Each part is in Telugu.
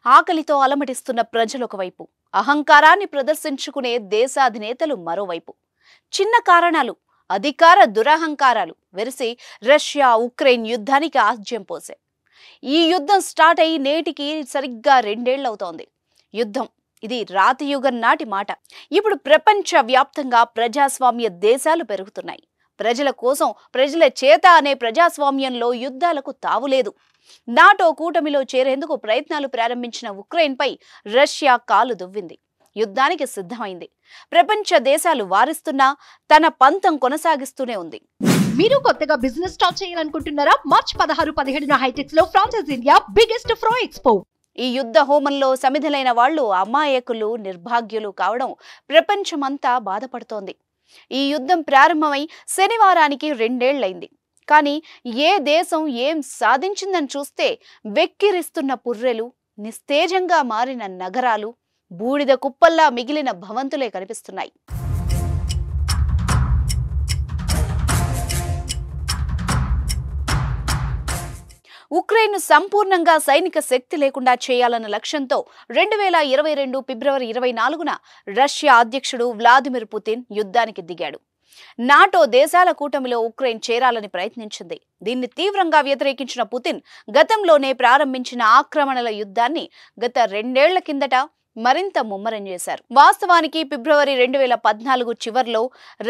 ఆకలితో అలమటిస్తున్న ప్రజలు ఒకవైపు, అహంకారాన్ని ప్రదర్శించుకునే దేశాధినేతలు మరోవైపు. చిన్న కారణాలు, అధికార దురహంకారాలు వెరిసి రష్యా ఉక్రెయిన్ యుద్ధానికి ఆజ్యం పోసే. ఈ యుద్ధం స్టార్ట్ అయ్యి నేటికి సరిగ్గా 2 ఏళ్లవుతోంది. యుద్ధం ఇది రాతియుగం నాటి మాట. ఇప్పుడు ప్రపంచ వ్యాప్తంగా ప్రజాస్వామ్య దేశాలు పెరుగుతున్నాయి. ప్రజల కోసం, ప్రజల చేత అనే ప్రజాస్వామ్యంలో యుద్ధాలకు తావులేదు. నాటో కూటమిలో చేరేందుకు ప్రయత్నాలు ప్రారంభించిన ఉక్రెయిన్పై రష్యా కాలు దువ్వింది. యుద్ధానికి సిద్ధమైంది. ప్రపంచ దేశాలు వారిస్తున్నా తన పంతం కొనసాగిస్తూనే ఉంది. మీరు కొత్తగా బిజినెస్ స్టార్ట్ చేయాలనుకుంటున్నారా? మార్చి 16-17 హైటెక్స్ లో ఫ్రాన్సెస్ ఇండియా బిగ్గెస్ట్ ఫ్రో ఎక్స్పో. ఈ యుద్ధ హోమంలో సమిధులైన వాళ్లు అమాయకులు, నిర్భాగ్యులు కావడం ప్రపంచమంతా బాధపడుతోంది. ఈ యుద్ధం ప్రారంభమై శనివారానికి 2 ఏళ్లైంది. కానీ ఏ దేశం ఏం సాధించిందని చూస్తే వెక్కిరిస్తున్న పుర్రెలు, నిస్తేజంగా మారిన నగరాలు, బూడిద కుప్పల్లా మిగిలిన భవంతులే కనిపిస్తున్నాయి. ఉక్రెయిన్ను సంపూర్ణంగా సైనిక శక్తి లేకుండా చేయాలన్న లక్ష్యంతో 2022 ఫిబ్రవరి 24న రష్యా అధ్యక్షుడు వ్లాదిమిర్ పుతిన్ యుద్ధానికి దిగాడు. నాటో దేశాల కూటమిలో ఉక్రెయిన్ చేరాలని ప్రయత్నించింది. దీన్ని తీవ్రంగా వ్యతిరేకించిన పుతిన్ గతంలోనే ప్రారంభించిన ఆక్రమణల యుద్ధాన్ని గత 2 ఏళ్ల కిందట మరింత ముమ్మరం చేశారు. వాస్తవానికి ఫిబ్రవరి 2014 చివర్లో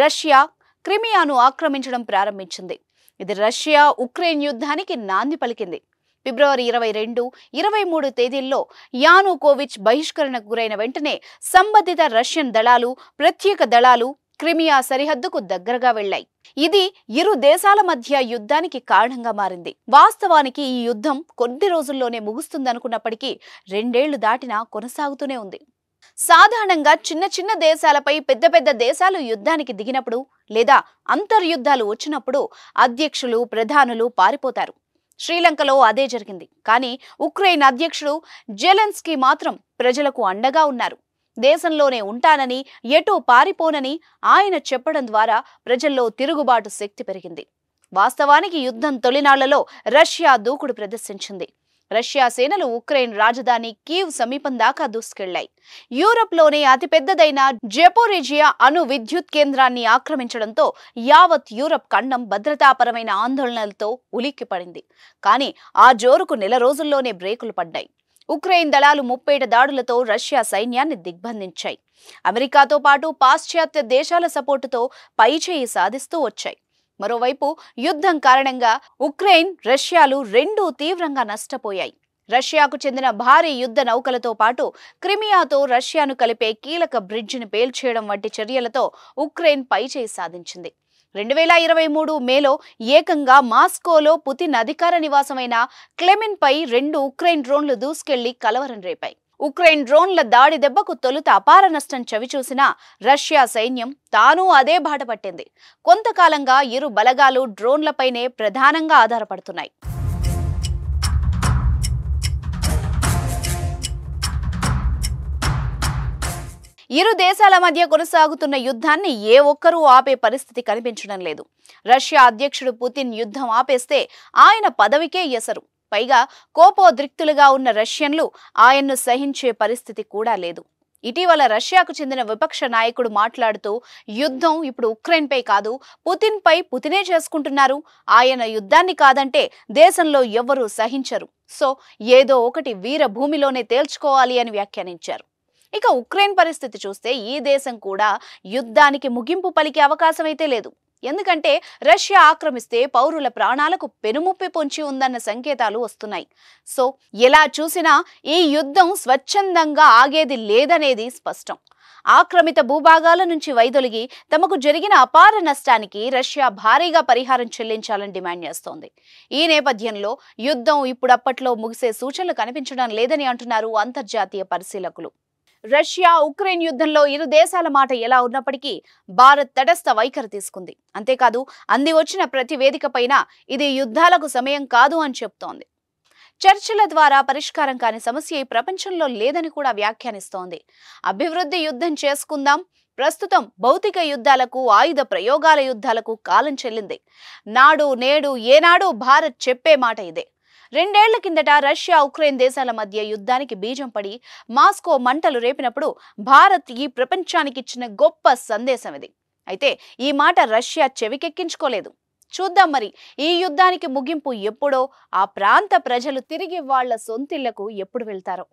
రష్యా క్రిమియాను ఆక్రమించడం ప్రారంభించింది. ఇది రష్యా ఉక్రెయిన్ యుద్ధానికి నాంది పలికింది. ఫిబ్రవరి 22, 23 తేదీల్లో యానుకోవిచ్ బహిష్కరణకు గురైన వెంటనే సంబంధిత రష్యన్ దళాలు, ప్రత్యేక దళాలు క్రిమియా సరిహద్దుకు దగ్గరగా వెళ్లాయి. ఇది ఇరు దేశాల మధ్య యుద్ధానికి కారణంగా మారింది. వాస్తవానికి ఈ యుద్ధం కొద్ది రోజుల్లోనే ముగుస్తుందనుకున్నప్పటికీ 2 ఏళ్లు దాటినా కొనసాగుతూనే ఉంది. సాధారణంగా చిన్న చిన్న దేశాలపై పెద్ద పెద్ద దేశాలు యుద్ధానికి దిగినప్పుడు లేదా అంతర్యుద్ధాలు వచ్చినప్పుడు అధ్యక్షులు, ప్రధానులు పారిపోతారు. శ్రీలంకలో అదే జరిగింది. కానీ ఉక్రెయిన్ అధ్యక్షుడు జెలెన్స్కీ మాత్రం ప్రజలకు అండగా ఉన్నారు. దేశంలోనే ఉంటానని, ఎటూ పారిపోనని ఆయన చెప్పడం ద్వారా ప్రజల్లో తిరుగుబాటు శక్తి పెరిగింది. వాస్తవానికి యుద్ధం తొలినాళ్లలో రష్యా దూకుడు ప్రదర్శించింది. రష్యా సేనలు ఉక్రెయిన్ రాజధాని కీవ్ సమీపం దాకా దూసుకెళ్లాయి. యూరప్లోనే అతిపెద్దదైన జెపోరిజియా అణు విద్యుత్ కేంద్రాన్ని ఆక్రమించడంతో యావత్ యూరప్ ఖండం భద్రతాపరమైన ఆందోళనలతో ఉలిక్కిపడింది. కానీ ఆ జోరుకు నెల రోజుల్లోనే బ్రేకులు పడ్డాయి. ఉక్రెయిన్ దళాలు ముప్పేట దాడులతో రష్యా సైన్యాన్ని దిగ్బంధించాయి. అమెరికాతో పాటు పాశ్చాత్య దేశాల సపోర్టుతో పైచేయి సాధిస్తూ వచ్చాయి. మరోవైపు యుద్ధం కారణంగా ఉక్రెయిన్, రష్యాలు రెండూ తీవ్రంగా నష్టపోయాయి. రష్యాకు చెందిన భారీ యుద్ధ నౌకలతో పాటు క్రిమియాతో రష్యాను కలిపే కీలక బ్రిడ్జిని పేల్చేయడం వంటి చర్యలతో ఉక్రెయిన్ పైచేయి సాధించింది. 2023 మేలో ఏకంగా మాస్కోలో పుతిన్ అధికార నివాసమైన క్లెమిన్ పై 2 ఉక్రెయిన్ డ్రోన్లు దూసుకెళ్లి కలవరం రేపాయి. ఉక్రెయిన్ డ్రోన్ల దాడి దెబ్బకు తొలుత అపార నష్టం చవిచూసిన రష్యా సైన్యం తాను అదే బాట పట్టింది. కొంతకాలంగా ఇరు బలగాలు డ్రోన్లపైనే ప్రధానంగా ఆధారపడుతున్నాయి. ఇరు దేశాల మధ్య కొనసాగుతున్న యుద్ధాన్ని ఏ ఒక్కరూ ఆపే పరిస్థితి కనిపించడం లేదు. రష్యా అధ్యక్షుడు పుతిన్ యుద్ధం ఆపేస్తే ఆయన పదవికే ఎసరు. పైగా కోపోద్రిక్తులుగా ఉన్న రష్యన్లు ఆయన్ను సహించే పరిస్థితి కూడా లేదు. ఇటీవల రష్యాకు చెందిన విపక్ష నాయకుడు మాట్లాడుతూ యుద్ధం ఇప్పుడు ఉక్రెయిన్పై కాదు, పుతిన్పై పుతినే చేసుకుంటున్నారు. ఆయన యుద్ధాన్ని కాదంటే దేశంలో ఎవ్వరూ సహించరు. సో ఏదో ఒకటి వీర భూమిలోనే తేల్చుకోవాలి అని వ్యాఖ్యానించారు. ఇక ఉక్రెయిన్ పరిస్థితి చూస్తే ఈ దేశం కూడా యుద్ధానికి ముగింపు పలికే అవకాశం అయితే లేదు. ఎందుకంటే రష్యా ఆక్రమిస్తే పౌరుల ప్రాణాలకు పెనుముప్పి పొంచి ఉందన్న సంకేతాలు వస్తున్నాయి. సో ఎలా చూసినా ఈ యుద్ధం స్వచ్ఛందంగా ఆగేది లేదనేది స్పష్టం. ఆక్రమిత భూభాగాల నుంచి వైదొలిగి తమకు జరిగిన అపార నష్టానికి రష్యా భారీగా పరిహారం చెల్లించాలని డిమాండ్ చేస్తోంది. ఈ నేపథ్యంలో యుద్ధం ఇప్పుడప్పట్లో ముగిసే సూచనలు కనిపించడం లేదని అంటున్నారు అంతర్జాతీయ పరిశీలకులు. రష్యా ఉక్రెయిన్ యుద్ధంలో ఇరు దేశాల మాట ఎలా ఉన్నప్పటికీ భారత్ తటస్థ వైఖరి తీసుకుంది. అంతేకాదు అంది వచ్చిన ప్రతి వేదిక పైన ఇది యుద్ధాలకు సమయం కాదు అని చెప్తోంది. చర్చల ద్వారా పరిష్కారం కాని సమస్య ఈ ప్రపంచంలో లేదని కూడా వ్యాఖ్యానిస్తోంది. అభివృద్ధి యుద్ధం చేసుకుందాం, ప్రస్తుతం భౌతిక యుద్ధాలకు, ఆయుధ ప్రయోగాల యుద్ధాలకు కాలం చెల్లింది. నాడు నేడు ఏనాడు భారత్ చెప్పే మాట ఇదే. 2 ఏళ్ల కిందట రష్యా ఉక్రెయిన్ దేశాల మధ్య యుద్ధానికి బీజం పడి మాస్కో మంటలు రేపినప్పుడు భారత్ ఈ ప్రపంచానికి ఇచ్చిన గొప్ప సందేశం ఇది. అయితే ఈ మాట రష్యా చెవికెక్కించుకోలేదు. చూద్దాం మరి ఈ యుద్ధానికి ముగింపు ఎప్పుడో, ఆ ప్రాంత ప్రజలు తిరిగి వాళ్ళ సొంతిళ్లకు ఎప్పుడు వెళ్తారో.